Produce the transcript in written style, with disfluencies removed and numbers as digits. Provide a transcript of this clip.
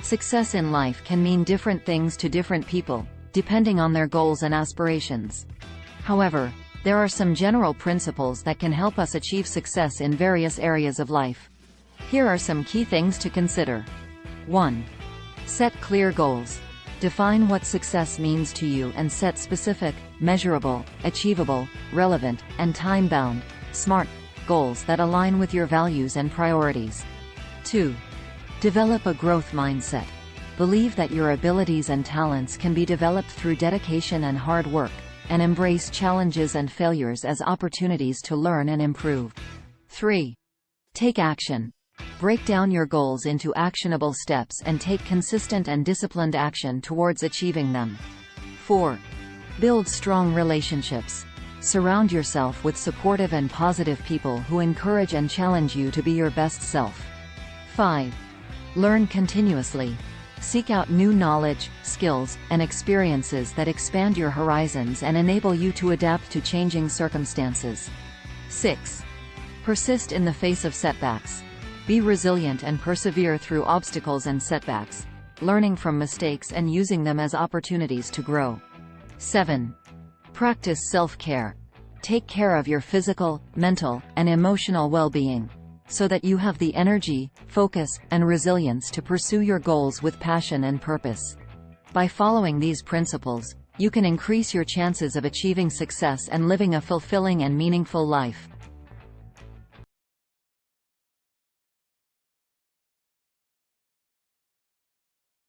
Success in life can mean different things to different people, depending on their goals and aspirations. However, there are some general principles that can help us achieve success in various areas of life. Here are some key things to consider. 1. Set clear goals. Define what success means to you and set specific, measurable, achievable, relevant, and time-bound, SMART goals that align with your values and priorities. 2. Develop a growth mindset. Believe that your abilities and talents can be developed through dedication and hard work, and embrace challenges and failures as opportunities to learn and improve. 3. Take action. Break down your goals into actionable steps and take consistent and disciplined action towards achieving them. 4. Build strong relationships. Surround yourself with supportive and positive people who encourage and challenge you to be your best self. 5. Learn continuously. Seek out new knowledge, skills, and experiences that expand your horizons and enable you to adapt to changing circumstances. 6. Persist in the face of setbacks. Be resilient and persevere through obstacles and setbacks, learning from mistakes and using them as opportunities to grow. 7. Practice self-care. Take care of your physical, mental, and emotional well-being, so that you have the energy, focus, and resilience to pursue your goals with passion and purpose. By following these principles, you can increase your chances of achieving success and living a fulfilling and meaningful life.